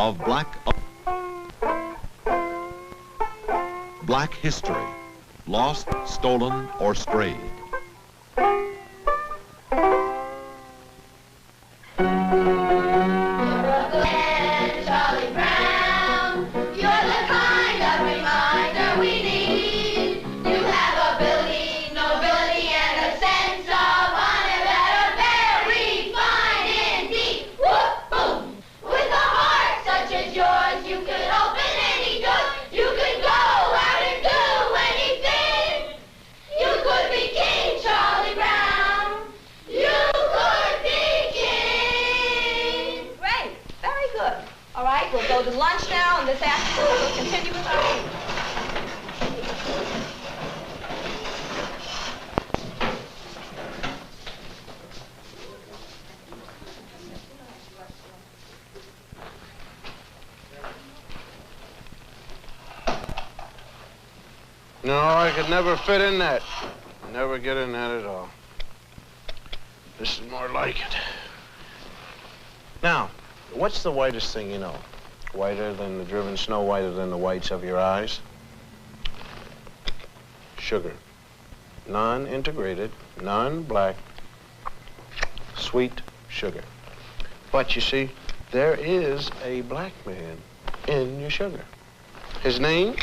of Black history, lost, stolen, or strayed. We'll go to lunch now, and this afternoon we'll continue with our meeting. No, I could never fit in that. Never get in that at all. This is more like it. Now, what's the whitest thing you know? Whiter than the driven snow, whiter than the whites of your eyes? Sugar. Non-integrated, non-black, sweet sugar. But you see, there is a black man in your sugar. His name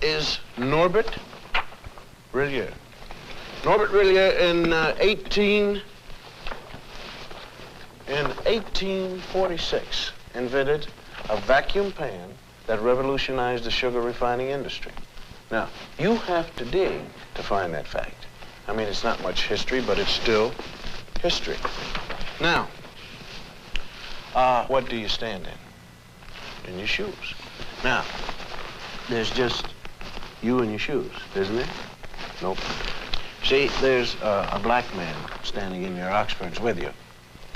is Norbert Rillier. Norbert Rillier in 1846 invented a vacuum pan that revolutionized the sugar refining industry. Now, you have to dig to find that fact. I mean, it's not much history, but it's still history. Now, what do you stand in? In your shoes. Now, there's just you and your shoes, isn't there? Nope. See, there's a black man standing in your Oxfords with you.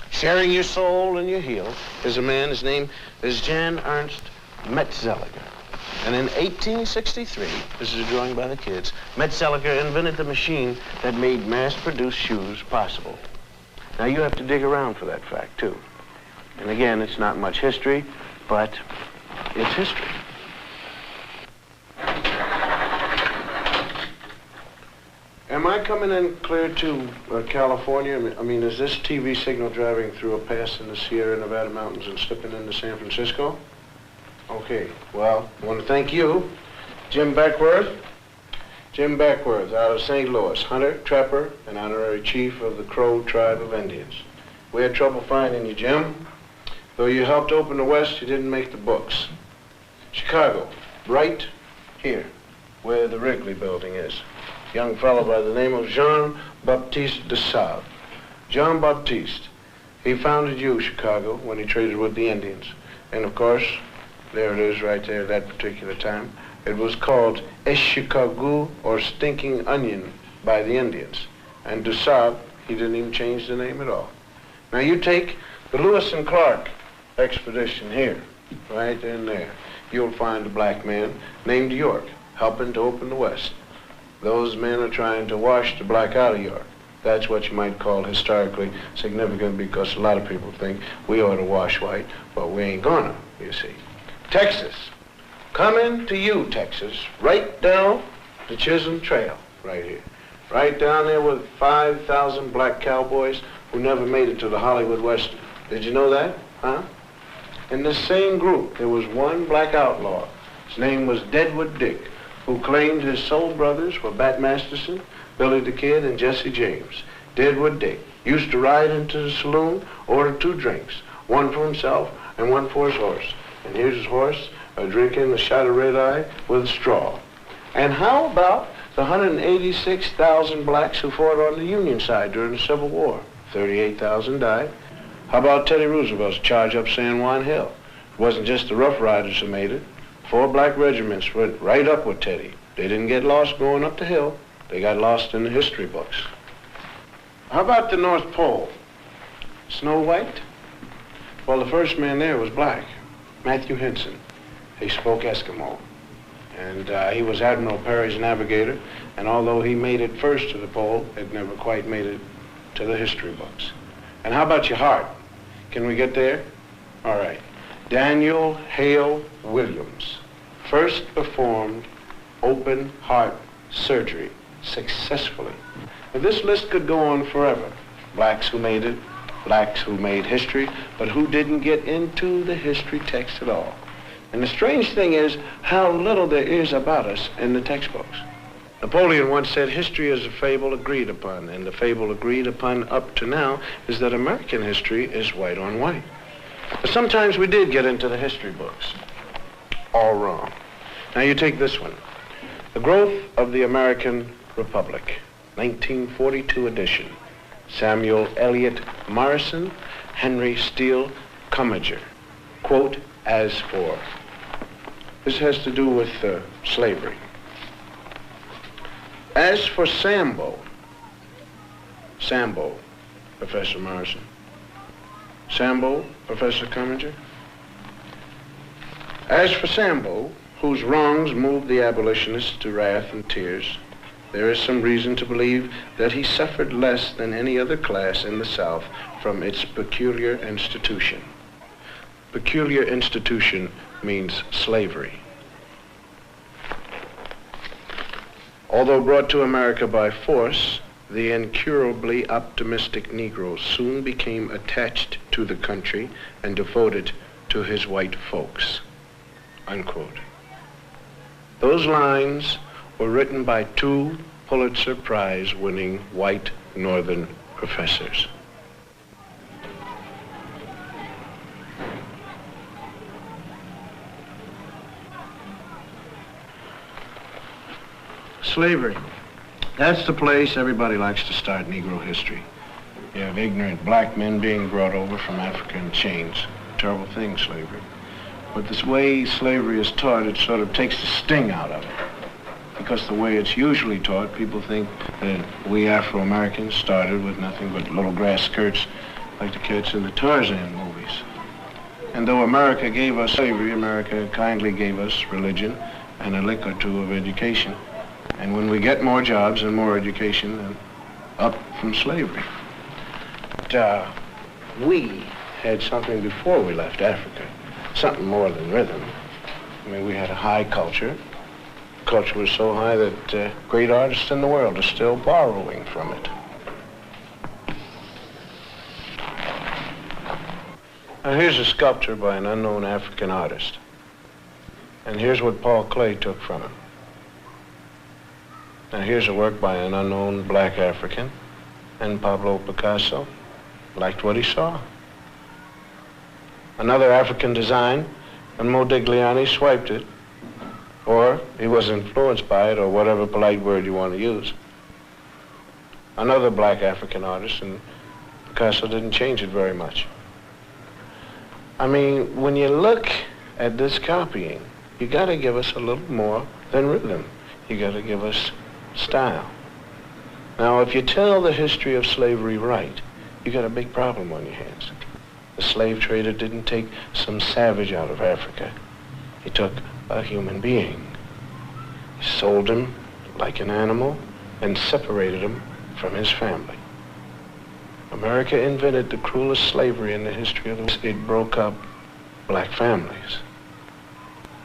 Sharing your soul and your heel is a man, his name is Jan Ernst Metzelger. And in 1863, this is a drawing by the kids, Metzelger invented the machine that made mass-produced shoes possible. Now, you have to dig around for that fact, too. And again, it's not much history, but it's history. Am I coming in clear to California? I mean, is this TV signal driving through a pass in the Sierra Nevada mountains and slipping into San Francisco? Okay, well, I want to thank you, Jim Beckworth. Jim Beckworth out of St. Louis, hunter, trapper, and honorary chief of the Crow tribe of Indians. We had trouble finding you, Jim. Though you helped open the West, you didn't make the books. Chicago, right here, where the Wrigley building is. Young fellow by the name of Jean-Baptiste de Sable. Jean-Baptiste, he founded Chicago, when he traded with the Indians. And of course, there it is right there at that particular time. It was called Chicago, or Stinking Onion, by the Indians. And de Sable, he didn't even change the name at all. Now you take the Lewis and Clark expedition here, right in there. You'll find a black man named York, helping to open the West. Those men are trying to wash the black out of York. That's what you might call historically significant, because a lot of people think we ought to wash white, but we ain't gonna, you see. Texas. Coming to you, Texas, right down the Chisholm Trail, right here. Right down there with 5,000 black cowboys who never made it to the Hollywood Western. Did you know that, huh? In this same group, there was one black outlaw. His name was Deadwood Dick, who claimed his soul brothers were Bat Masterson, Billy the Kid, and Jesse James. Deadwood Dick used to ride into the saloon, order 2 drinks, one for himself and one for his horse. And here's his horse, drinking a shot of red-eye with a straw. And how about the 186,000 blacks who fought on the Union side during the Civil War? 38,000 died. How about Teddy Roosevelt's charge up San Juan Hill? It wasn't just the Rough Riders who made it. 4 black regiments went right up with Teddy. They didn't get lost going up the hill. They got lost in the history books. How about the North Pole? Snow White? Well, the first man there was black, Matthew Henson. He spoke Eskimo. And he was Admiral Perry's navigator. And although he made it first to the pole, it never quite made it to the history books. And how about your heart? Can we get there? All right. Daniel Hale Williams first performed open heart surgery successfully. Now, this list could go on forever. Blacks who made it, blacks who made history, but who didn't get into the history text at all. And the strange thing is how little there is about us in the textbooks. Napoleon once said history is a fable agreed upon, and the fable agreed upon up to now is that American history is white on white. But sometimes we did get into the history books. All wrong. Now you take this one. The Growth of the American Republic, 1942 edition. Samuel Eliot Morrison, Henry Steele Commager. Quote, as for. This has to do with slavery. As for Sambo, Professor Morrison. Sambo, Professor Commager. As for Sambo, whose wrongs moved the abolitionists to wrath and tears, there is some reason to believe that he suffered less than any other class in the South from its peculiar institution. Peculiar institution means slavery. Although brought to America by force, the incurably optimistic Negro soon became attached to the country and devoted to his white folks. Unquote. Those lines were written by two Pulitzer Prize-winning white Northern professors. Slavery. That's the place everybody likes to start Negro history. You have ignorant black men being brought over from Africa in chains. Terrible thing, slavery. But this way slavery is taught, it sort of takes the sting out of it. Because the way it's usually taught, people think that we Afro-Americans started with nothing but little grass skirts like the kids in the Tarzan movies. And though America gave us slavery, America kindly gave us religion and a lick or two of education. And when we get more jobs and more education, then up from slavery. But we had something before we left Africa, something more than rhythm. I mean, we had a high culture. Culture was so high that great artists in the world are still borrowing from it. Now here's a sculpture by an unknown African artist. And here's what Paul Klee took from him. Now here's a work by an unknown black African, and Pablo Picasso liked what he saw. Another African design, and Modigliani swiped it, or he was influenced by it, or whatever polite word you want to use. Another black African artist, and Picasso didn't change it very much. I mean, when you look at this copying, you gotta give us a little more than rhythm. You gotta give us style. Now, if you tell the history of slavery right, you got a big problem on your hands. The slave trader didn't take some savage out of Africa. He took a human being. He sold him like an animal and separated him from his family. America invented the cruelest slavery in the history of the world. It broke up black families.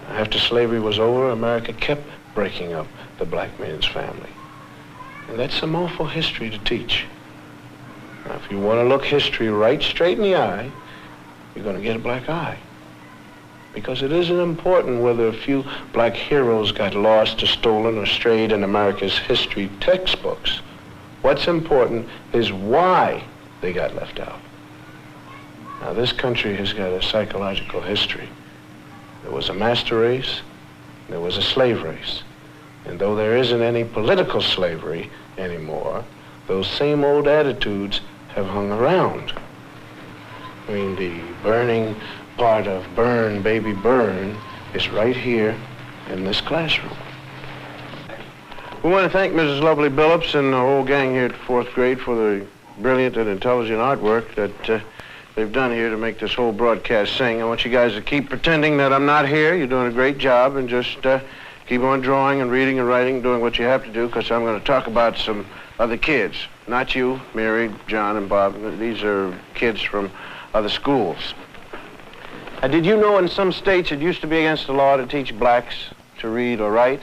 After slavery was over, America kept breaking up the black man's family. And that's some awful history to teach. Now, if you want to look history right straight in the eye, you're going to get a black eye. Because it isn't important whether a few black heroes got lost or stolen or strayed in America's history textbooks. What's important is why they got left out. Now, this country has got a psychological history. There was a master race, there was a slave race. And though there isn't any political slavery anymore, those same old attitudes have hung around. I mean, the burning part of Burn, Baby Burn is right here in this classroom. We want to thank Mrs. Lovely Billups and the whole gang here at 4th grade for the brilliant and intelligent artwork that they've done here to make this whole broadcast sing. I want you guys to keep pretending that I'm not here. You're doing a great job, and just keep on drawing and reading and writing, doing what you have to do, because I'm going to talk about some other kids. Not you, Mary, John, and Bob. These are kids from other schools. Did you know in some states it used to be against the law to teach blacks to read or write?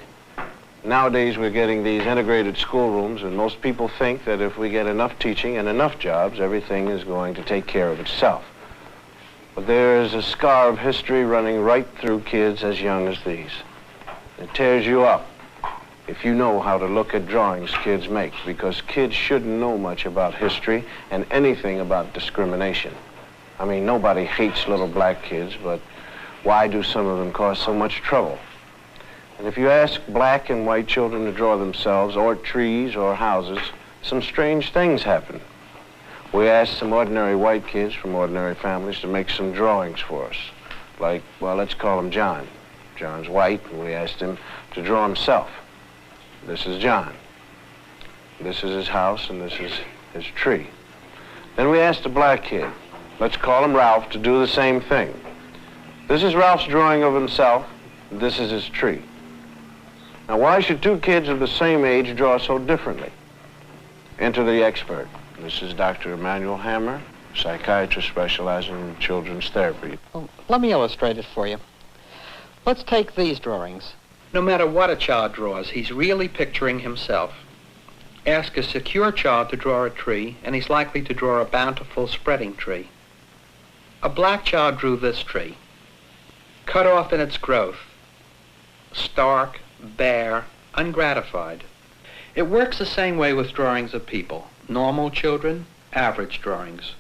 Nowadays we're getting these integrated schoolrooms, and most people think that if we get enough teaching and enough jobs, everything is going to take care of itself. But there is a scar of history running right through kids as young as these. It tears you up if you know how to look at drawings kids make, because kids shouldn't know much about history and anything about discrimination. I mean, nobody hates little black kids, but why do some of them cause so much trouble? And if you ask black and white children to draw themselves, or trees, or houses, some strange things happen. We asked some ordinary white kids from ordinary families to make some drawings for us. Like, well, let's call him John. John's white, and we asked him to draw himself. This is John. This is his house, and this is his tree. Then we asked a black kid, let's call him Ralph, to do the same thing. This is Ralph's drawing of himself. This is his tree. Now, why should two kids of the same age draw so differently? Enter the expert. This is Dr. Emmanuel Hammer, psychiatrist specializing in children's therapy. Well, let me illustrate it for you. Let's take these drawings. No matter what a child draws, he's really picturing himself. Ask a secure child to draw a tree, and he's likely to draw a bountiful, spreading tree. A black child drew this tree, cut off in its growth, stark, bare, ungratified. It works the same way with drawings of people. Normal children, average drawings.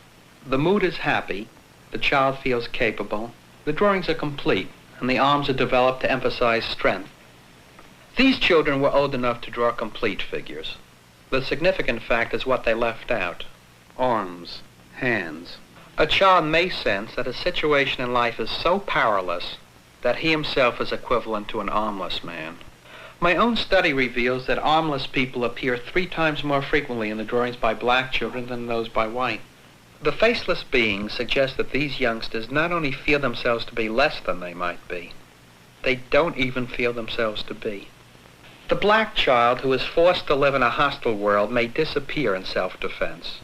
The mood is happy, the child feels capable, the drawings are complete, and the arms are developed to emphasize strength. These children were old enough to draw complete figures. The significant fact is what they left out: arms, hands. A child may sense that a situation in life is so powerless that he himself is equivalent to an armless man. My own study reveals that armless people appear 3 times more frequently in the drawings by black children than those by white. The faceless beings suggest that these youngsters not only feel themselves to be less than they might be, they don't even feel themselves to be. The black child who is forced to live in a hostile world may disappear in self-defense.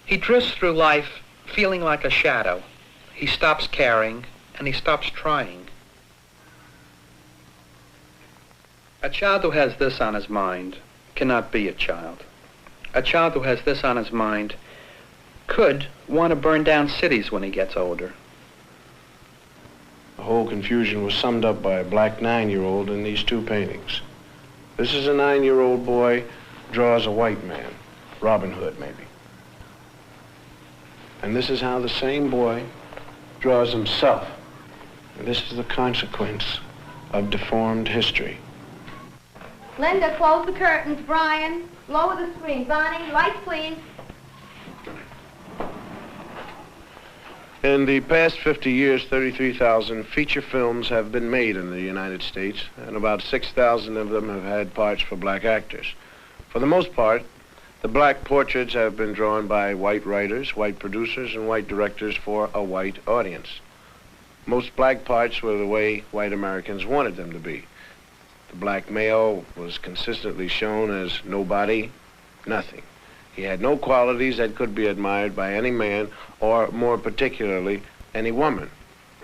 He drifts through life feeling like a shadow. He stops caring, and he stops trying. A child who has this on his mind cannot be a child. A child who has this on his mind could want to burn down cities when he gets older. The whole confusion was summed up by a black 9-year-old in these 2 paintings. This is a 9-year-old boy draws a white man, Robin Hood maybe. And this is how the same boy draws himself. And this is the consequence of deformed history. Linda, close the curtains. Brian, lower the screen. Bonnie, lights, please. In the past 50 years, 33,000 feature films have been made in the United States, and about 6,000 of them have had parts for black actors. For the most part, the black portraits have been drawn by white writers, white producers, and white directors for a white audience. Most black parts were the way white Americans wanted them to be. The black male was consistently shown as nobody, nothing. He had no qualities that could be admired by any man, or more particularly, any woman.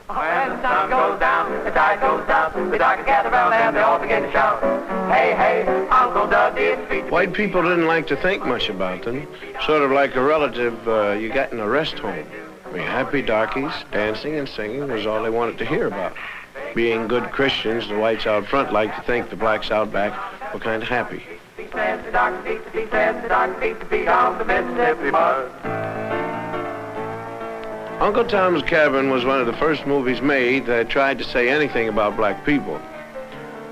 When the sun goes down, the tide goes down, we dark gather round and they all begin to shout, hey, hey, Uncle Doug did feed. White people didn't like to think much about them, sort of like a relative you got in a rest home. I mean, happy darkies, dancing and singing was all they wanted to hear about. Being good Christians, the whites out front liked to think the blacks out back were kind of happy. Uncle Tom's Cabin was one of the first movies made that tried to say anything about black people.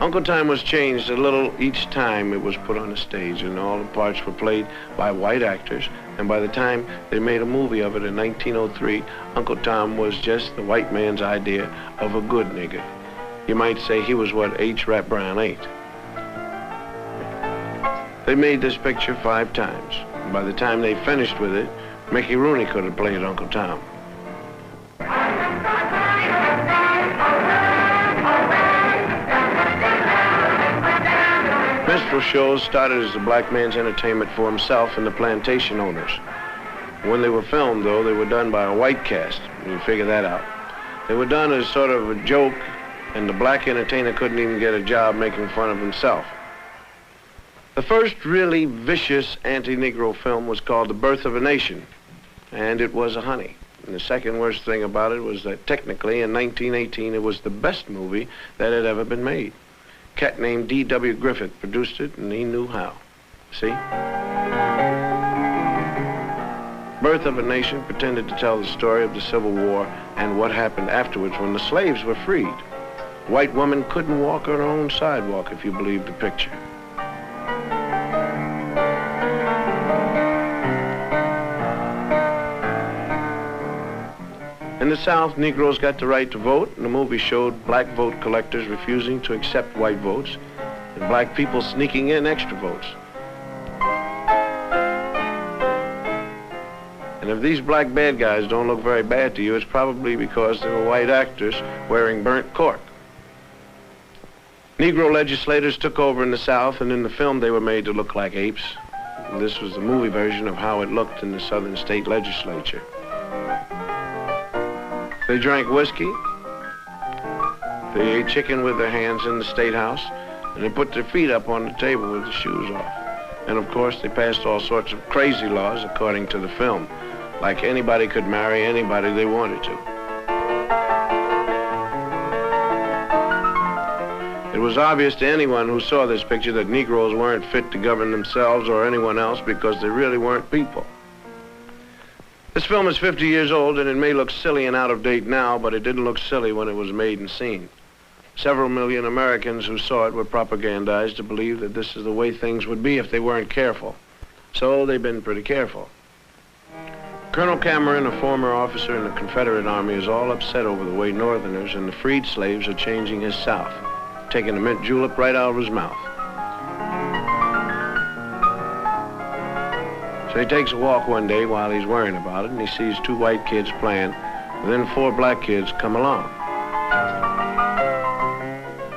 Uncle Tom was changed a little each time it was put on the stage, and all the parts were played by white actors, and by the time they made a movie of it in 1903, Uncle Tom was just the white man's idea of a good nigger. You might say he was what H. Rap Brown ain't. They made this picture 5 times. And by the time they finished with it, Mickey Rooney could have played Uncle Tom. Minstrel shows started as the black man's entertainment for himself and the plantation owners. When they were filmed, though, they were done by a white cast. You figure that out. They were done as sort of a joke, and the black entertainer couldn't even get a job making fun of himself. The first really vicious anti-Negro film was called The Birth of a Nation, and it was a honey. And the second worst thing about it was that technically in 1918 it was the best movie that had ever been made. A cat named D.W. Griffith produced it, and he knew how. See? Birth of a Nation pretended to tell the story of the Civil War and what happened afterwards when the slaves were freed. White women couldn't walk on their own sidewalk, if you believe the picture. In the South, Negroes got the right to vote, and the movie showed black vote collectors refusing to accept white votes, and black people sneaking in extra votes. And if these black bad guys don't look very bad to you, it's probably because they were white actors wearing burnt cork. Negro legislators took over in the South, and in the film they were made to look like apes. And this was the movie version of how it looked in the Southern state legislature. They drank whiskey, they ate chicken with their hands in the State House, and they put their feet up on the table with the shoes off. And of course, they passed all sorts of crazy laws according to the film, like anybody could marry anybody they wanted to. It was obvious to anyone who saw this picture that Negroes weren't fit to govern themselves or anyone else because they really weren't people. This film is 50 years old, and it may look silly and out of date now, but it didn't look silly when it was made and seen. Several million Americans who saw it were propagandized to believe that this is the way things would be if they weren't careful. So they've been pretty careful. Colonel Cameron, a former officer in the Confederate Army, is all upset over the way Northerners and the freed slaves are changing his South, taking the mint julep right out of his mouth. So he takes a walk one day while he's worrying about it, and he sees two white kids playing, and then four black kids come along.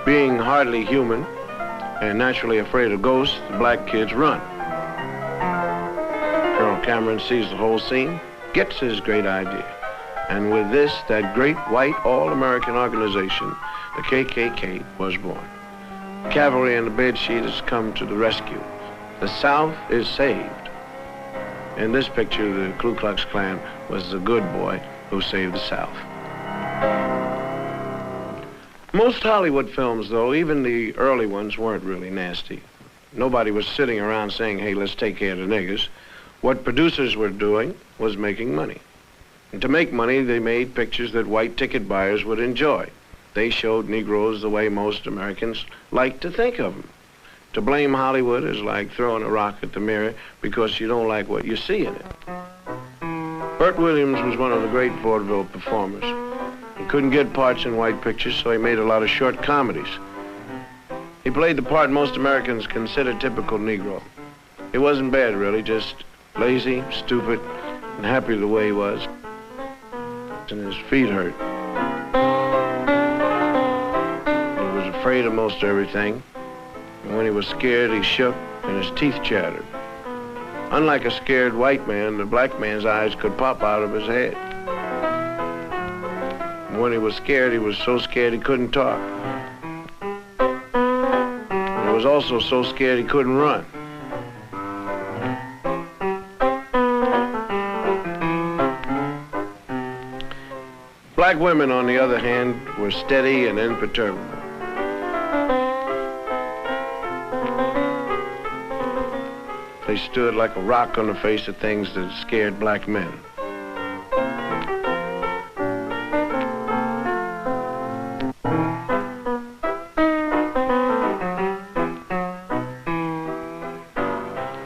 Being hardly human and naturally afraid of ghosts, the black kids run. Colonel Cameron sees the whole scene, gets his great idea, and with this, that great white all-American organization, the KKK, was born. The cavalry and the bedsheet has come to the rescue. The South is saved. In this picture, the Ku Klux Klan was the good boy who saved the South. Most Hollywood films, though, even the early ones, weren't really nasty. Nobody was sitting around saying, hey, let's take care of the niggers. What producers were doing was making money. And to make money, they made pictures that white ticket buyers would enjoy. They showed Negroes the way most Americans like to think of them. To blame Hollywood is like throwing a rock at the mirror because you don't like what you see in it. Burt Williams was one of the great vaudeville performers. He couldn't get parts in white pictures, so he made a lot of short comedies. He played the part most Americans consider typical Negro. He wasn't bad, really, just lazy, stupid, and happy the way he was. And his feet hurt. He was afraid of most everything. And when he was scared, he shook and his teeth chattered. Unlike a scared white man, the black man's eyes could pop out of his head. And when he was so scared he couldn't talk. And he was also so scared he couldn't run. Black women, on the other hand, were steady and imperturbable. They stood like a rock on the face of things that scared black men.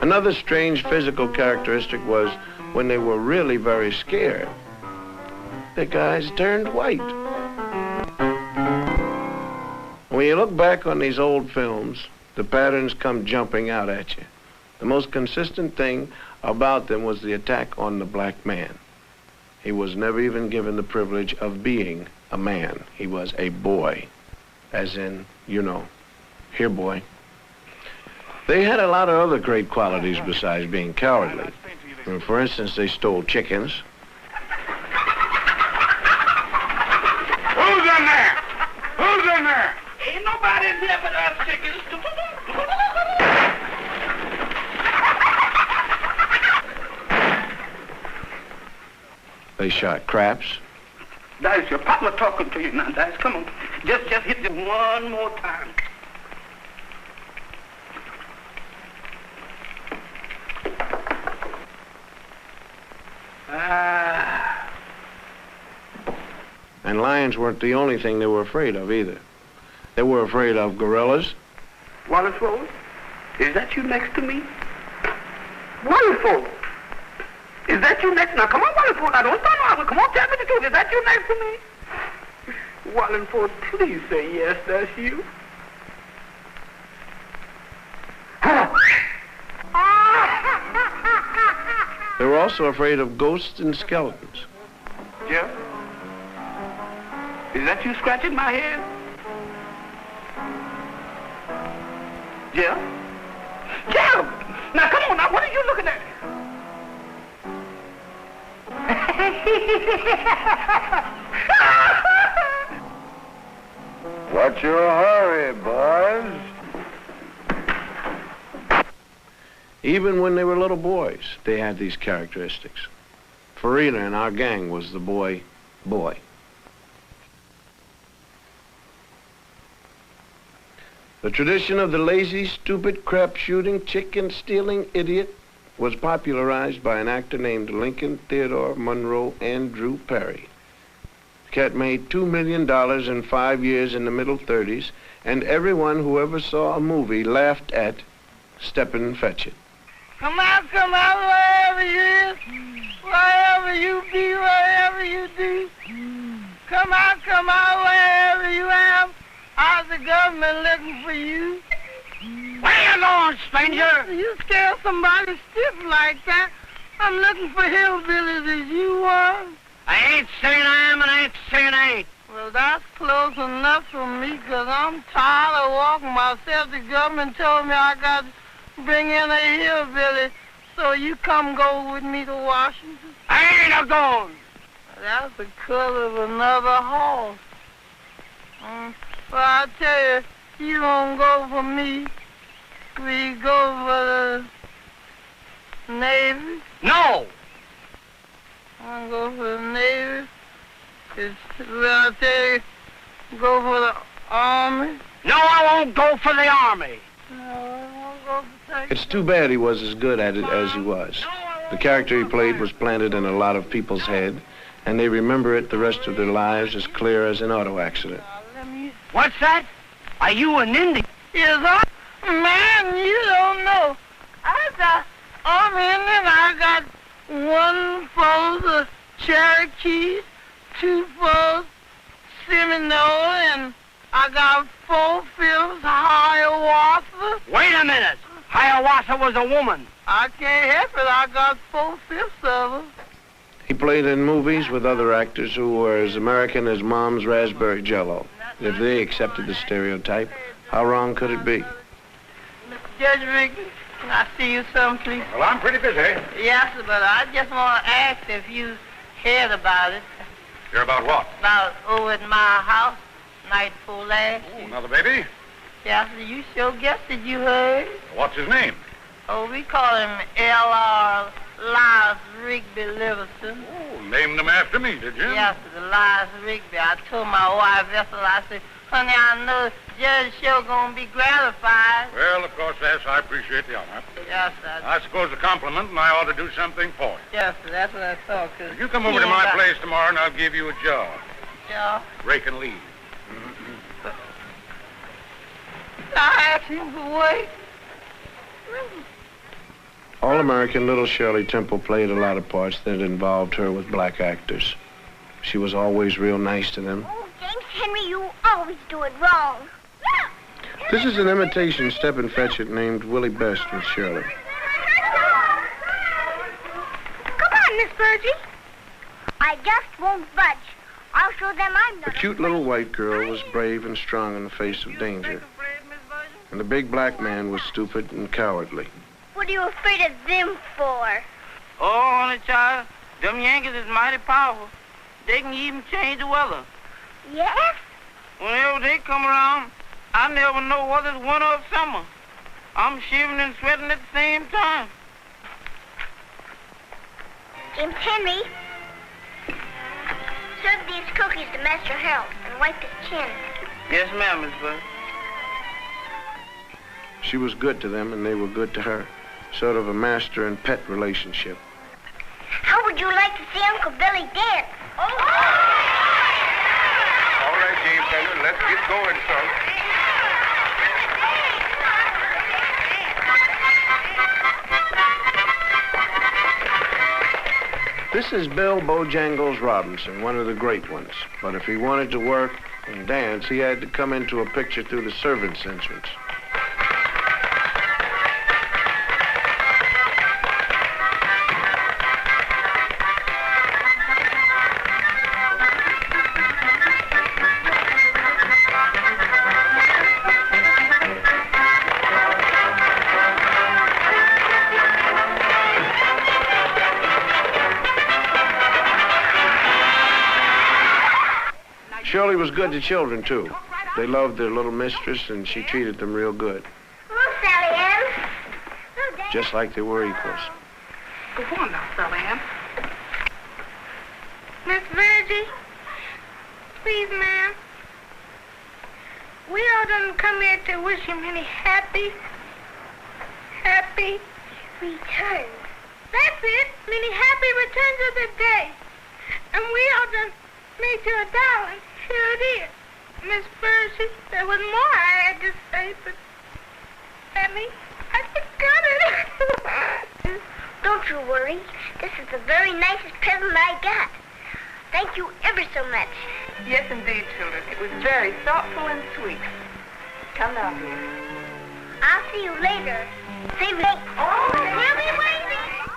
Another strange physical characteristic was when they were really very scared, the guys turned white. When you look back on these old films, the patterns come jumping out at you. The most consistent thing about them was the attack on the black man. He was never even given the privilege of being a man. He was a boy, as in, you know, here, boy. They had a lot of other great qualities besides being cowardly. For instance, they stole chickens. in here, but I'll check it. They shot craps. Dice, your partner talking to you now, Dice. Come on. Just hit it one more time. And lions weren't the only thing they were afraid of either. They were afraid of gorillas. Wallace Rose, is that you next to me? Wonderful. Is that you next? Now, come on, Wallingford. Now, don't stand around. Come on, tell me the truth. Is that you next to me? Wallingford, please say yes, that's you. They were also afraid of ghosts and skeletons. Jeff? Is that you scratching my head? Jeff? Jeff! Now, come on, now, what are you looking at? What's your hurry, boys? Even when they were little boys, they had these characteristics. Farina in our gang was the boy. The tradition of the lazy, stupid, crap-shooting, chicken-stealing idiot was popularized by an actor named Lincoln Theodore Monroe Andrew Perry. The cat made $2 million in 5 years in the middle 30s, and everyone who ever saw a movie laughed at Steppin' Fetchit. Come out, wherever you is, wherever you be, wherever you do. Come out, wherever you am. How's the government looking for you? Where you going, stranger? You scare somebody stiff like that. I'm looking for hillbillies as you are. I ain't saying I am and I ain't saying I ain't. Well, that's close enough for me, because I'm tired of walking myself. The government told me I got to bring in a hillbilly, so you come go with me to Washington. I ain't a-going. That's the color of another horse. Well, I tell you, you don't go for me. We go for the Navy. No! I go for the Navy. Well, I tell you, go for the Army. No, I won't go for the Army. No, I won't go for Texas. It's too bad he was as good at it as he was. The character he played was planted in a lot of people's head, and they remember it the rest of their lives as clear as an auto accident. What's that? Are you an Indian? Yes, man, you don't know. I got Army Indian. I got 1 for the Cherokee, 2 for Seminole, and I got 4/5 Hiawatha. Wait a minute. Hiawatha was a woman. I can't help it. I got 4/5 of her. He played in movies with other actors who were as American as Mom's raspberry jello. If they accepted the stereotype, how wrong could it be? Judge Rickey, can I see you some, please? Well, I'm pretty busy. Yes, but I just want to ask if you heard about it. Hear about what? About over at my house, night before last. Oh, another baby? Yes, you sure guessed it, you heard. What's his name? Oh, we call him L.R. Elias Rigby Livingston. Oh, named him after me, did you? Yes, Elias Rigby. I told my wife, Ethel, I said, honey, I know Judge sure gonna be gratified. Well, of course, yes, I appreciate the honor. Yes, sir. I suppose a compliment, and I ought to do something for you. Yes, sir, that's what I thought. You come over to my place tomorrow, and I'll give you a job. Yeah. Raking leaves. I asked him to wait. All-American little Shirley Temple played a lot of parts that involved her with black actors. She was always real nice to them. Oh, James Henry, you always do it wrong. This is an imitation Steppin' Fetchit named Willie Best with Shirley. Come on, Miss Virgie. I just won't budge. I'll show them I'm not The cute little white girl was brave and strong in the face of danger. And the big black man was stupid and cowardly. What are you afraid of them for? Oh, honey, child, them Yankees is mighty powerful. They can even change the weather. Yes? Whenever they come around, I never know whether it's winter or summer. I'm shivering and sweating at the same time. James Henry, serve these cookies to Master Harold and wipe his chin. Yes, ma'am, Miss Bird. She was good to them, and they were good to her. Sort of a master and pet relationship. How would you like to see Uncle Billy dance? All right, James Henry, let's get going, son. This is Bill Bojangles Robinson, one of the great ones. But if he wanted to work and dance, he had to come into a picture through the servants' entrance. Shirley was good to children, too. They loved their little mistress, and she treated them real good. Hello, Sally Ann. Just like they were equals. Go on now, Sally Ann. Miss Virgie, please, ma'am. We all done come here to wish him many happy returns. That's it, many happy returns of the day. And we all done made you a darling. Here it is. Miss Virgie, there was more I had to say, but Ellie, I forgot it. Don't you worry. This is the very nicest present I got. Thank you ever so much. Yes, indeed, children. It was very thoughtful and sweet. Come now, dear. I'll see you later. Say me. Oh, we'll be waiting.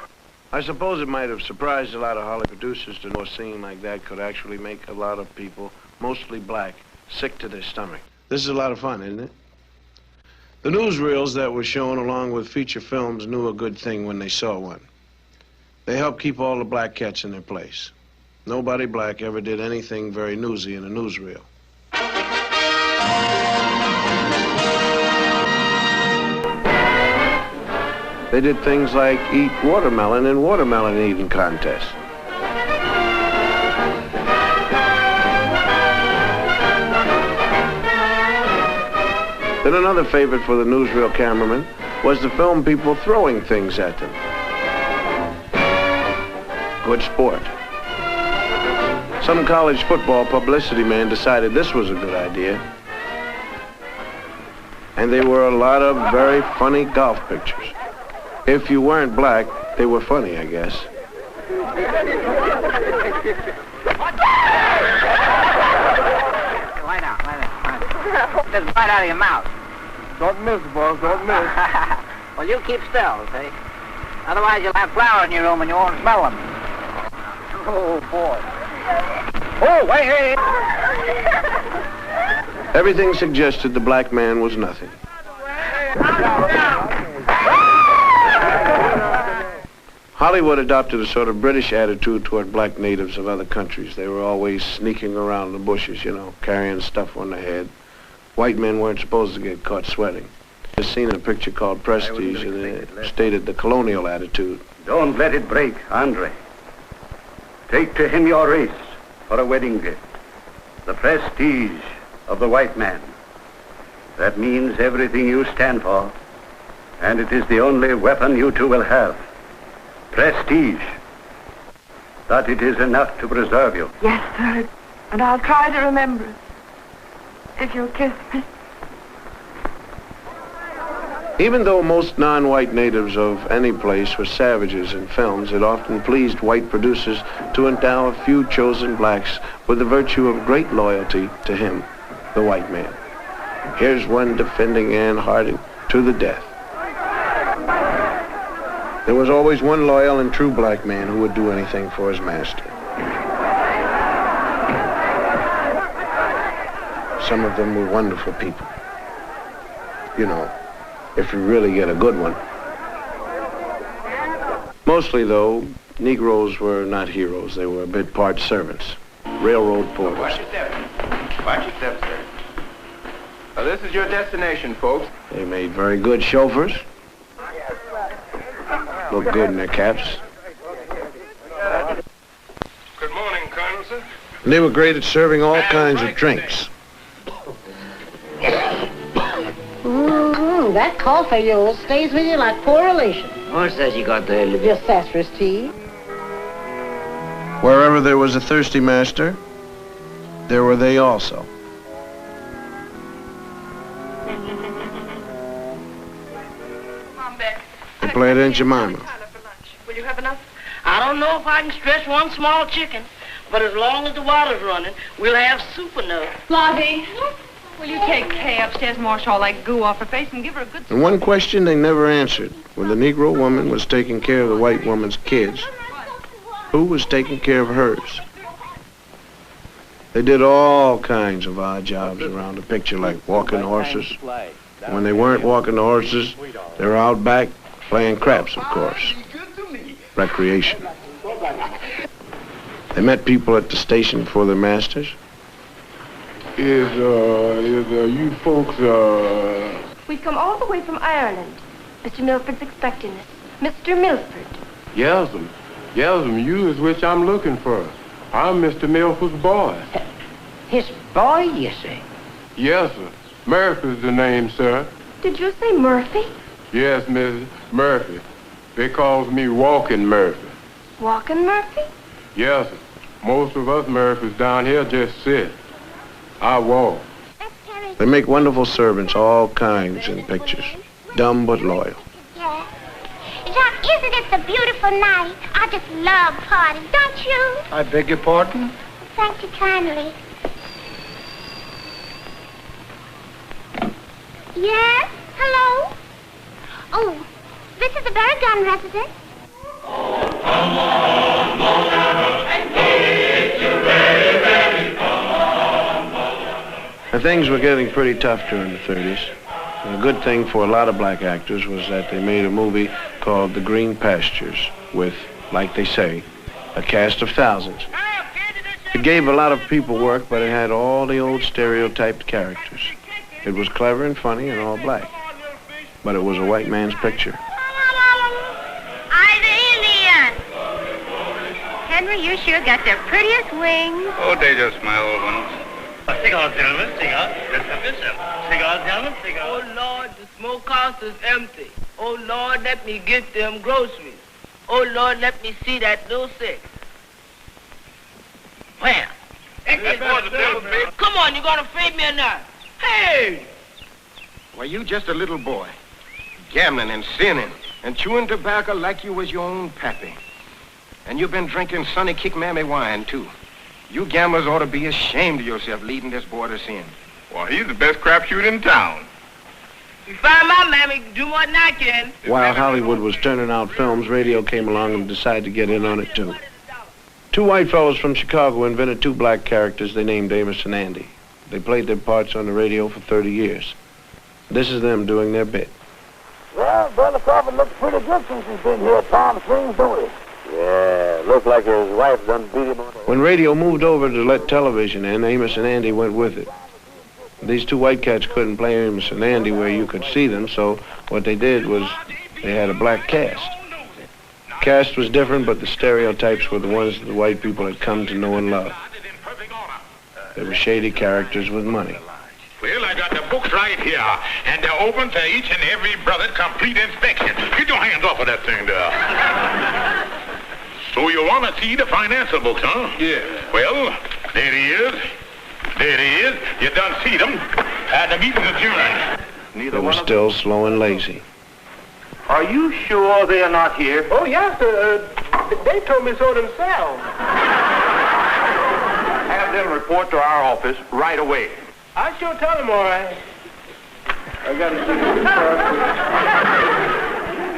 I suppose it might have surprised a lot of Hollywood producers to know a scene like that could actually make a lot of people, mostly black, sick to their stomach. This is a lot of fun, isn't it? The newsreels that were shown along with feature films knew a good thing when they saw one. They helped keep all the black cats in their place. Nobody black ever did anything very newsy in a newsreel. They did things like eat watermelon in watermelon eating contests. Then another favorite for the newsreel cameraman was to film people throwing things at them. Good sport. Some college football publicity man decided this was a good idea. And there were a lot of very funny golf pictures. If you weren't black, they were funny, I guess. Lie down. Just right out of your mouth. Don't miss, boss, don't miss. Well, you keep still, see? Otherwise, you'll have flowers in your room and you won't smell them. Oh, boy. Oh, wait, hey. Everything suggested the black man was nothing. Hollywood adopted a sort of British attitude toward black natives of other countries. They were always sneaking around the bushes, you know, carrying stuff on their head. White men weren't supposed to get caught sweating. I've seen a picture called Prestige, and it stated the colonial attitude. Don't let it break, Andre. Take to him your race for a wedding gift. The prestige of the white man. That means everything you stand for, and it is the only weapon you two will have. Prestige. That it is enough to preserve you. Yes, sir. And I'll try to remember it. If you'll kiss me. Even though most non-white natives of any place were savages in films, it often pleased white producers to endow a few chosen blacks with the virtue of great loyalty to him, the white man. Here's one defending Anne Harding to the death. There was always one loyal and true black man who would do anything for his master. Some of them were wonderful people. You know, if you really get a good one. Mostly, though, Negroes were not heroes. They were a bit part servants, railroad porters. Watch your step, sir. This is your destination, folks. They made very good chauffeurs. Look good in their caps. Good morning, Colonel, sir. And they were great at serving all kinds of drinks. That cough of yours stays with you like poor relation. What's that you got there, Libby? Just sassafras tea. Wherever there was a thirsty master, there were they also. Come back. They played Aunt Jemima. Will you have enough? I don't know if I can stretch one small chicken, but as long as the water's running, we'll have soup enough. Lottie, will you take Kay upstairs and wash all that goo off her face and give her a good... And one question they never answered. When the Negro woman was taking care of the white woman's kids, who was taking care of hers? They did all kinds of odd jobs around the picture, like walking horses. When they weren't walking the horses, they were out back playing craps, of course. Recreation. They met people at the station for their masters. Is you folks, We've come all the way from Ireland. Mr. Milford's expecting us. Mr. Milford. Yes'm, you is which I'm looking for. I'm Mr. Milford's boy. His boy, you say? Yes, sir. Murphy's the name, sir. Did you say Murphy? Yes, Mrs. Murphy. They calls me Walking Murphy. Walking Murphy? Yes, sir. Most of us Murphys down here just sit. I walk. They make wonderful servants, all kinds in pictures. Dumb but loyal. Yeah. John, isn't it a beautiful night? I just love parties, don't you? I beg your pardon? Thank you kindly. Yes? Hello? Oh, this is the Berrigan residence. And things were getting pretty tough during the 30s. And a good thing for a lot of black actors was that they made a movie called The Green Pastures with, like they say, a cast of thousands. It gave a lot of people work, but it had all the old stereotyped characters. It was clever and funny and all black. But it was a white man's picture. I'm the Indian. Henry, you sure got the prettiest wings. Oh, they just my old ones. Cigar, gentlemen, cigar. Let's have yourself. Cigar, gentlemen, cigar. Oh, Lord, the smokehouse is empty. Oh, Lord, let me get them groceries. Oh, Lord, let me see that new six. Where? Come on, you gonna feed me or not? Hey! Why, you just a little boy, gambling and sinning and chewing tobacco like you was your own pappy. And you've been drinking Sonny Kick Mammy wine, too. You gamblers ought to be ashamed of yourself leading this boy to sin. Well, he's the best crapshoot in town. You find my mammy, do more than I can. While Hollywood was turning out films, radio came along and decided to get in on it, too. Two white fellows from Chicago invented two black characters they named Amos and Andy. They played their parts on the radio for 30 years. This is them doing their bit. Well, Brother Crawford looks pretty good since he's been here. Tom sings, don't he? Yeah, looks like his wife done beat him on the... When radio moved over to let television in, Amos and Andy went with it. These two white cats couldn't play Amos and Andy where you could see them, so what they did was they had a black cast. The cast was different, but the stereotypes were the ones that the white people had come to know and love. They were shady characters with money. Well, I got the books right here, and they're open to each and every brother complete inspection. Get your hands off of that thing there. So you want to see the financial books, huh? Yeah. Well, there he is. There he is. You done see them. The meeting's adjourned. They were still slow and lazy. Are you sure they are not here? Oh, yes, they told me so themselves. Have them report to our office right away. I sure tell them, all right. I got to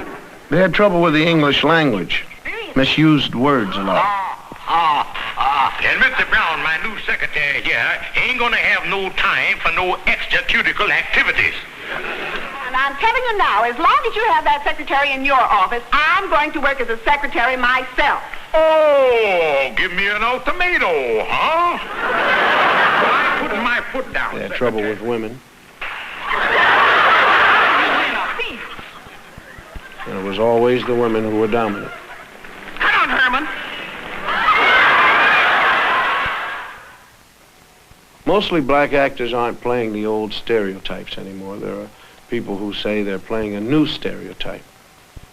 see. They had trouble with the English language. Misused words a lot. And Mr. Brown, my new secretary here, ain't gonna have no time for no extracurricular activities. And I'm telling you now, as long as you have that secretary in your office, I'm going to work as a secretary myself. Oh, give me an ultimatum, huh? I'm putting my foot down. They had trouble with women. And it was always the women who were dominant. Come on, Herman. Mostly black actors aren't playing the old stereotypes anymore. There are people who say they're playing a new stereotype.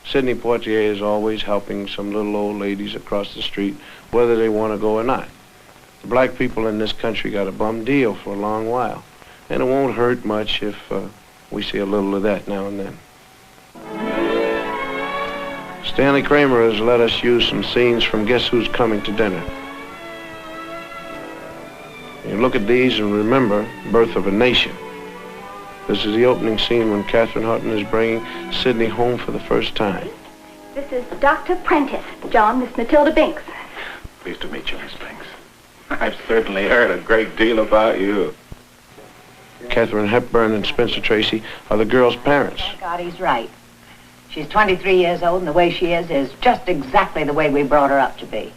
Sidney Poitier is always helping some little old ladies across the street, whether they want to go or not. The black people in this country got a bum deal for a long while, and it won't hurt much if we see a little of that now and then. Stanley Kramer has let us use some scenes from Guess Who's Coming to Dinner. You look at these and remember Birth of a Nation. This is the opening scene when Katherine Hutton is bringing Sidney home for the first time. This is Dr. Prentice. John, Miss Matilda Binks. Pleased to meet you, Miss Binks. I've certainly heard a great deal about you. Katharine Hepburn and Spencer Tracy are the girl's parents. Thank God he's right. She's 23 years old, and the way she is just exactly the way we brought her up to be.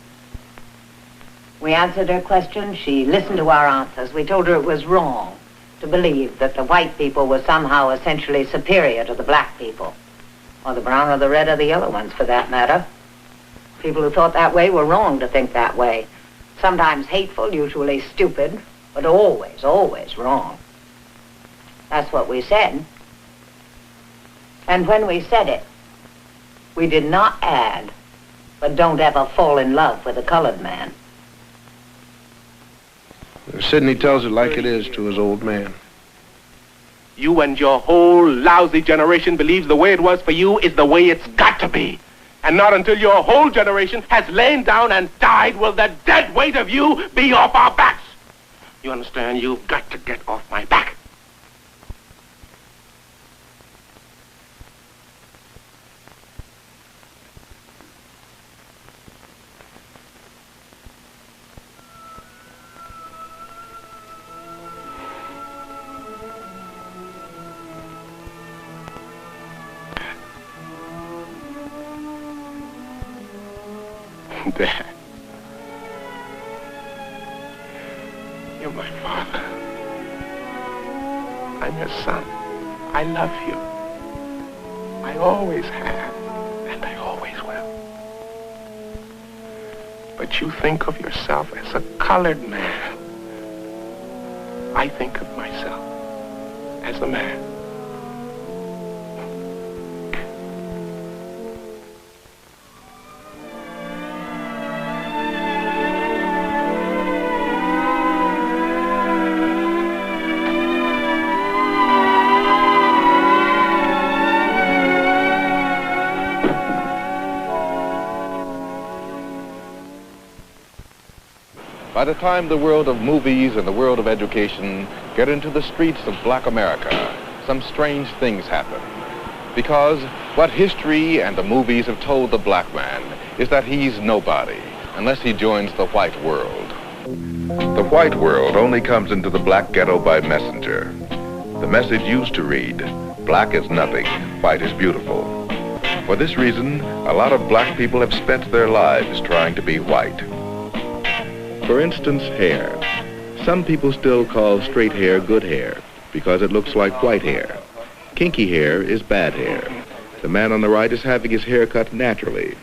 We answered her questions. She listened to our answers. We told her it was wrong to believe that the white people were somehow essentially superior to the black people, or the brown or the red or the yellow ones, for that matter. People who thought that way were wrong to think that way. Sometimes hateful, usually stupid, but always, always wrong. That's what we said. And when we said it, we did not add, but don't ever fall in love with a colored man. Sidney tells it like it is to his old man. You and your whole lousy generation believes the way it was for you is the way it's got to be. And not until your whole generation has lain down and died will the dead weight of you be off our backs. You understand? You've got to get off my back. Dad, you're my father. I'm your son. I love you. I always have, and I always will. But you think of yourself as a colored man. I think of myself as a man. By the time the world of movies and the world of education get into the streets of black America, some strange things happen. Because what history and the movies have told the black man is that he's nobody unless he joins the white world. The white world only comes into the black ghetto by messenger. The message used to read, black is nothing, white is beautiful. For this reason, a lot of black people have spent their lives trying to be white. For instance, hair. Some people still call straight hair good hair because it looks like white hair. Kinky hair is bad hair. The man on the right is having his hair cut naturally.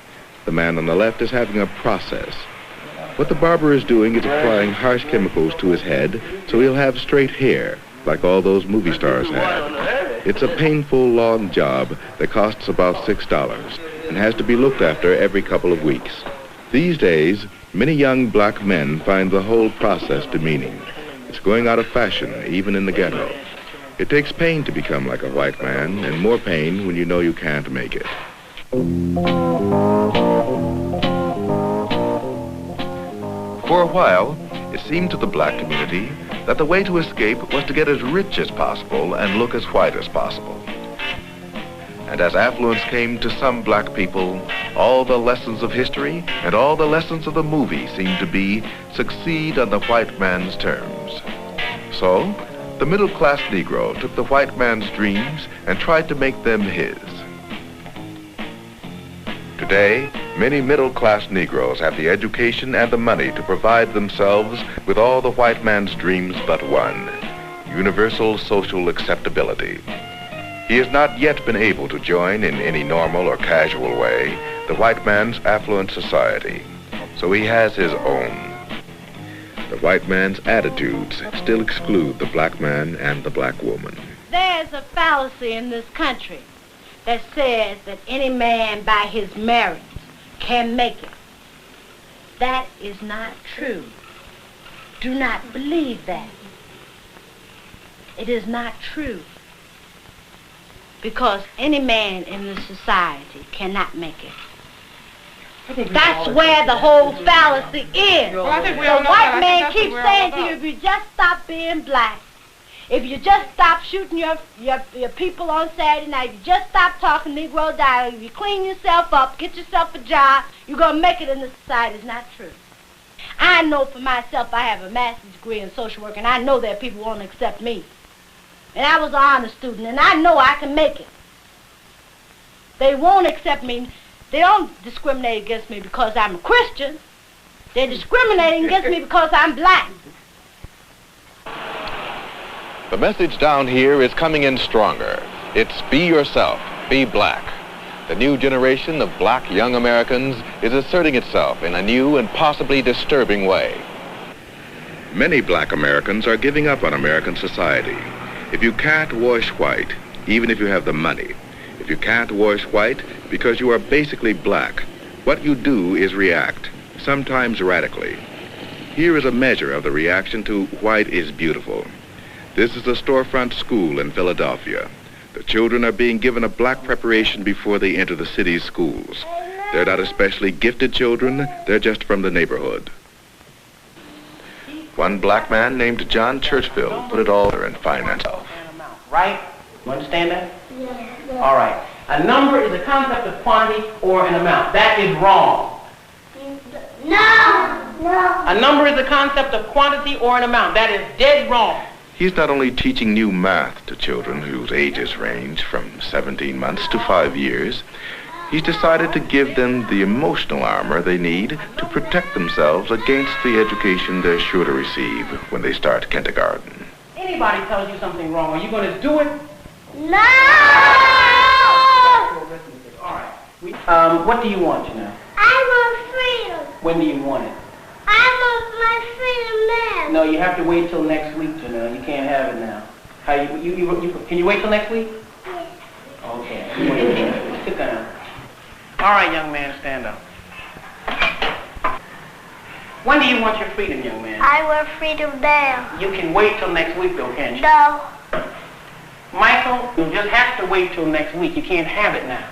The man on the left is having a process. What the barber is doing is applying harsh chemicals to his head so he'll have straight hair like all those movie stars have. It's a painful, long job that costs about $6 and has to be looked after every couple of weeks. These days, many young black men find the whole process demeaning. It's going out of fashion, even in the ghetto. It takes pain to become like a white man, and more pain when you know you can't make it. For a while, it seemed to the black community that the way to escape was to get as rich as possible and look as white as possible. And as affluence came to some black people, all the lessons of history and all the lessons of the movie seemed to be succeed on the white man's terms. So, the middle-class Negro took the white man's dreams and tried to make them his. Today, many middle-class Negroes have the education and the money to provide themselves with all the white man's dreams but one, universal social acceptability. He has not yet been able to join in any normal or casual way the white man's affluent society, so he has his own. The white man's attitudes still exclude the black man and the black woman. There's a fallacy in this country that says that any man by his merits can make it. That is not true. Do not believe that. It is not true. Because any man in this society cannot make it. That's where the whole fallacy is. Well, I think we The all know white that. man keeps saying to you, if you just stop being black, if you just stop shooting your people on Saturday night, if you just stop talking Negro dialect, if you clean yourself up, get yourself a job, you're going to make it in this society. It's not true. I know for myself, I have a master's degree in social work, and I know that people won't accept me. And I was an honor student, and I know I can make it. They won't accept me. They don't discriminate against me because I'm a Christian. They're discriminating against me because I'm black. The message down here is coming in stronger. It's be yourself, be black. The new generation of black young Americans is asserting itself in a new and possibly disturbing way. Many black Americans are giving up on American society. If you can't wash white, even if you have the money, if you can't wash white because you are basically black, what you do is react, sometimes radically. Here is a measure of the reaction to white is beautiful. This is a storefront school in Philadelphia. The children are being given a black preparation before they enter the city's schools. They're not especially gifted children, they're just from the neighborhood. One black man named John Churchville put it all together in finance. Right? You understand that? Yeah. All right. A number is a concept of quantity or an amount. That is wrong. No. A number is a concept of quantity or an amount. That is dead wrong. He's not only teaching new math to children whose ages range from 17 months to 5 years, he's decided to give them the emotional armor they need to protect themselves against the education they're sure to receive when they start kindergarten. Anybody tells you something wrong, are you going to do it? No! All right. What do you want, you know? I want freedom. When do you want it? I want my freedom now. No, you have to wait till next week, you know. You can't have it now. How can you wait till next week? Yes. Okay. Sit down. All right, young man, stand up. When do you want your freedom, young man? I want freedom now. You can wait till next week, though, can't you? No. Michael, you just have to wait till next week. You can't have it now.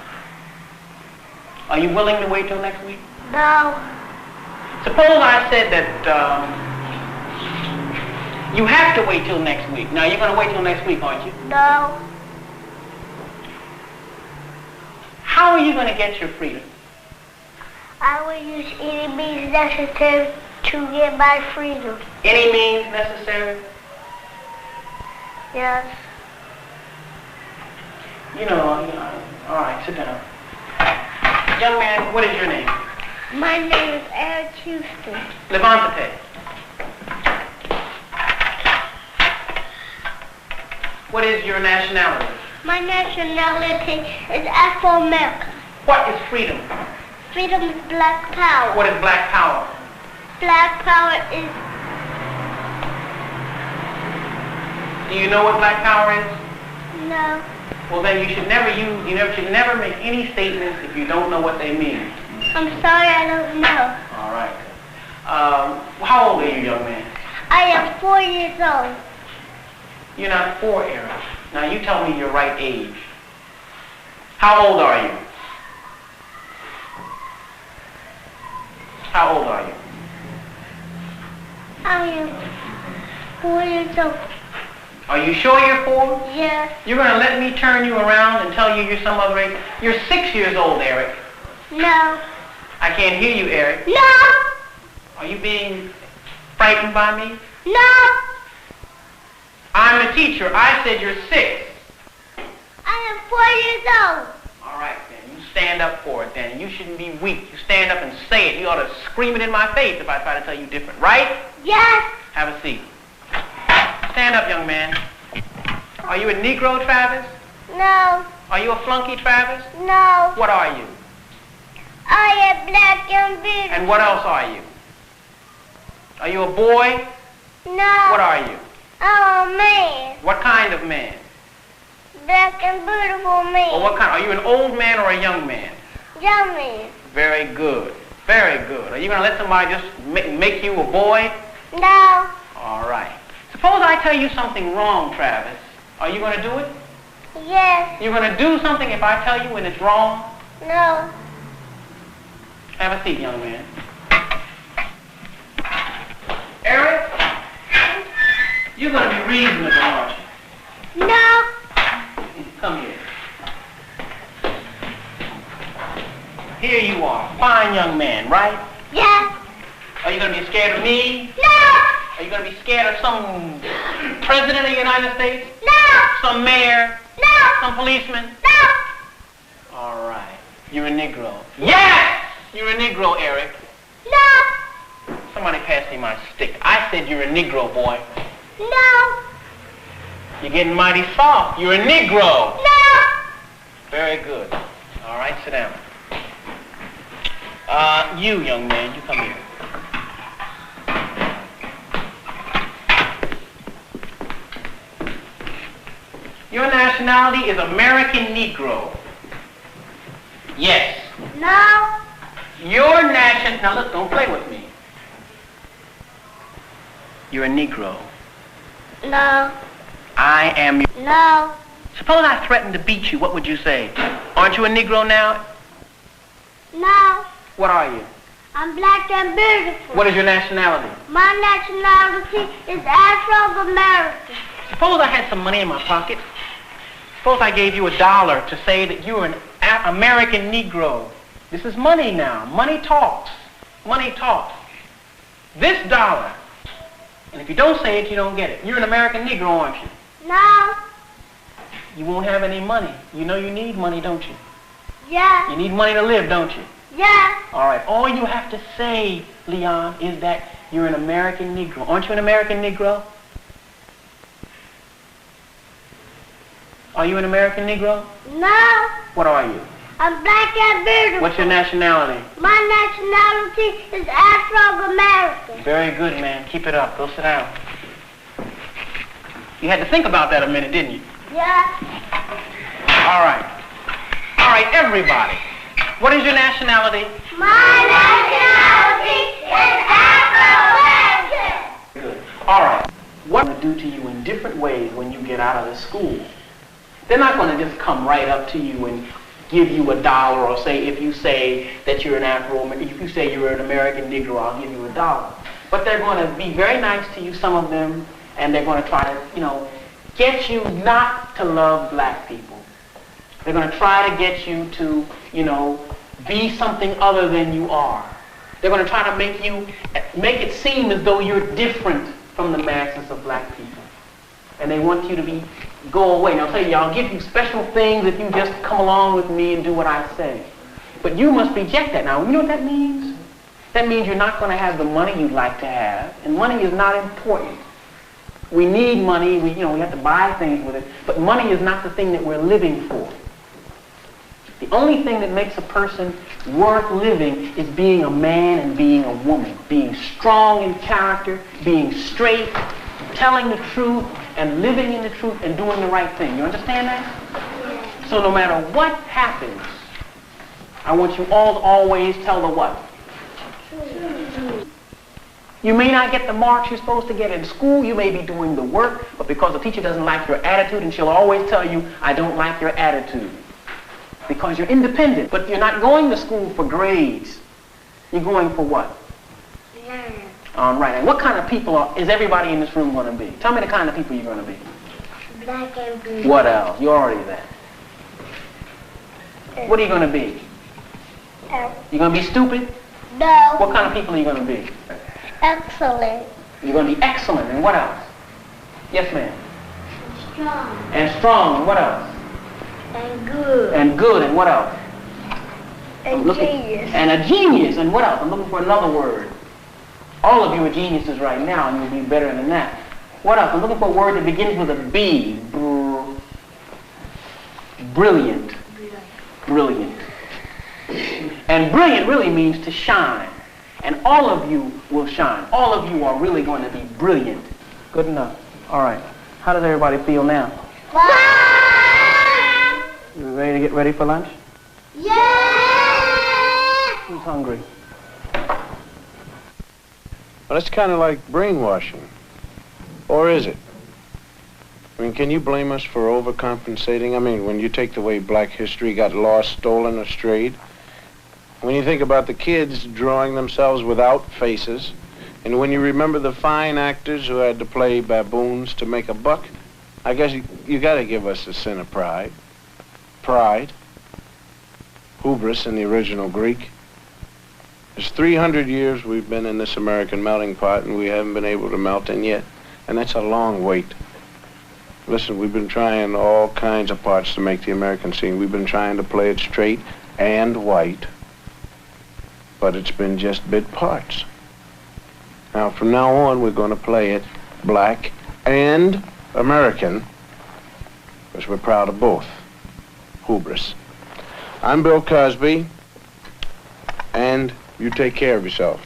Are you willing to wait till next week? No. Suppose I said that you have to wait till next week. Now, you're going to wait till next week, aren't you? No. How are you going to get your freedom? I will use any means necessary to get my freedom. Any means necessary? Yes. You know, all right, sit down. Young man, what is your name? My name is Eric Houston. Levante. What is your nationality? My nationality is Afro-American. What is freedom? Freedom is black power. What is black power? Black power is... Do you know what black power is? No. Well, then you should never should never make any statements if you don't know what they mean. I'm sorry, I don't know. All right. How old are you, young man? I am 4 years old. You're not 4, Eric. Now, you tell me your right age. How old are you? How old are you? I am 4 years old. Are you sure you're 4? Yes. You're going to let me turn you around and tell you you're some other age? You're 6 years old, Eric. No. I can't hear you, Eric. No. Are you being frightened by me? No. I'm a teacher. I said you're 6. I am 4 years old. All right, then. You stand up for it, then. You shouldn't be weak. You stand up and say it. You ought to scream it in my face if I try to tell you different, right? Yes. Have a seat. Stand up, young man. Are you a Negro, Travis? No. Are you a flunky, Travis? No. What are you? I am black and beautiful. And what else are you? Are you a boy? No. What are you? I'm a man. What kind of man? Black and beautiful man. Or what kind? Are you an old man or a young man? Young man. Very good. Very good. Are you going to let somebody just make you a boy? No. All right. Suppose I tell you something wrong, Travis. Are you going to do it? Yes. You're going to do something if I tell you when it's wrong? No. Have a seat, young man. Eric, you're going to be reasonable, aren't you? No. Come here. Here you are, fine young man, right? Yes. Are you going to be scared of me? No. Are you going to be scared of some president of the United States? No. Some mayor? No. Some policeman? No. All right. You're a Negro. Yes! You're a Negro, Eric. No. Somebody pass me my stick. I said you're a Negro, boy. No. You're getting mighty soft. You're a Negro. No. Very good. All right, sit down. You, young man, you come here. Your nationality is American Negro. Yes. No. Your nation... Now look, don't play with me. You're a Negro. No. I am... No. Suppose I threatened to beat you, what would you say? Aren't you a Negro now? No. What are you? I'm black and beautiful. What is your nationality? My nationality is Afro-American. Suppose I had some money in my pocket. Suppose I gave you $1 to say that you're an American Negro. This is money now. Money talks. Money talks. This $1. And if you don't say it, you don't get it. You're an American Negro, aren't you? No. You won't have any money. You know you need money, don't you? Yeah. You need money to live, don't you? Yeah. All right. All you have to say, Leon, is that you're an American Negro. Aren't you an American Negro? Are you an American Negro? No. What are you? I'm black and beautiful. What's your nationality? My nationality is Afro-American. Very good, man. Keep it up. Go sit down. You had to think about that a minute, didn't you? Yeah. All right. All right, everybody. What is your nationality? My nationality is Afro-American. Good. All right. What will do to you in different ways when you get out of the school? They're not going to just come right up to you and give you $1 or say, if you say that you're an if you say you're an American Negro, I'll give you $1. But they're going to be very nice to you, some of them, and they're going to try to, get you not to love black people. They're going to try to get you to, be something other than you are. They're going to try to make it seem as though you're different from the masses of black people. And they want you to go away. Now, I'll tell you, I'll give you special things if you just come along with me and do what I say. But you must reject that. Now, you know what that means? That means you're not going to have the money you'd like to have, and money is not important. We need money. We have to buy things with it, but money is not the thing that we're living for. The only thing that makes a person worth living is being a man and being a woman, being strong in character, being straight, telling the truth, and living in the truth and doing the right thing. You understand that? So no matter what happens, I want you all to always tell the what? You may not get the marks you're supposed to get in school. You may be doing the work, but because the teacher doesn't like your attitude, and she'll always tell you, I don't like your attitude. Because you're independent, but you're not going to school for grades. You're going for what? Yeah. All right, and what kind of people is everybody in this room going to be? Tell me the kind of people you're going to be. Black and beautiful. What else? You're already that. What are you going to be? You're going to be stupid? No. What kind of people are you going to be? Excellent. You're going to be excellent, and what else? Yes, ma'am. Strong. And strong, and what else? And good. And good, and what else? And genius. And a genius, and what else? I'm looking for another word. All of you are geniuses right now, and you'll be better than that. What else? I'm looking for a word that begins with a B. Brilliant. Brilliant. And brilliant really means to shine. And all of you will shine. All of you are really going to be brilliant. Good enough. All right. How does everybody feel now? You ready to get ready for lunch? Yeah! Who's hungry? Well, that's kind of like brainwashing. Or is it? I mean, can you blame us for overcompensating? I mean, when you take the way black history got lost, stolen, or strayed, when you think about the kids drawing themselves without faces, and when you remember the fine actors who had to play baboons to make a buck, I guess you got to give us a sin of pride. Pride. Hubris in the original Greek. There's 300 years we've been in this American melting pot, and we haven't been able to melt in yet. And that's a long wait. Listen, we've been trying all kinds of parts to make the American scene. We've been trying to play it straight and white, but it's been just bit parts. Now, from now on, we're going to play it black and American, because we're proud of both. Hubris. I'm Bill Cosby, and you take care of yourself.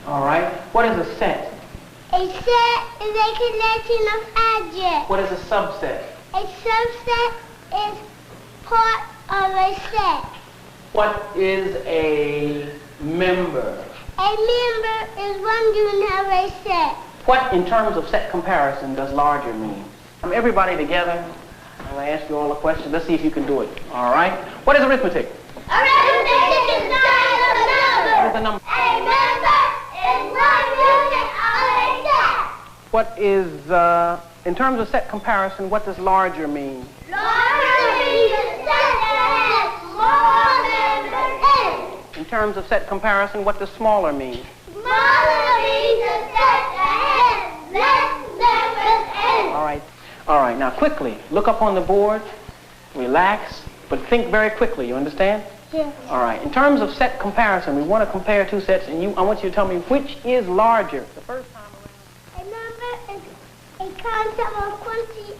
All right. What is a set? A set is a collection of objects. What is a subset? A subset is part of a set. What is a member? A member is one unit of a set. What, in terms of set comparison, does larger mean? Everybody together. I'm going to ask you all the questions. Let's see if you can do it. All right. What is arithmetic? Arithmetic is the science of numbers. What is a number? A member is one unit of a set. What is, in terms of set comparison, what does larger mean? Larger means a set that has more members in it. In terms of set comparison, what does smaller mean? Smaller means a set that has less members in it. All right. All right. Now, quickly, look up on the board, relax, but think very quickly. You understand? Yes. All right. In terms of set comparison, we want to compare two sets, and I want you to tell me which is larger. The first time around. A number is a concept of quantity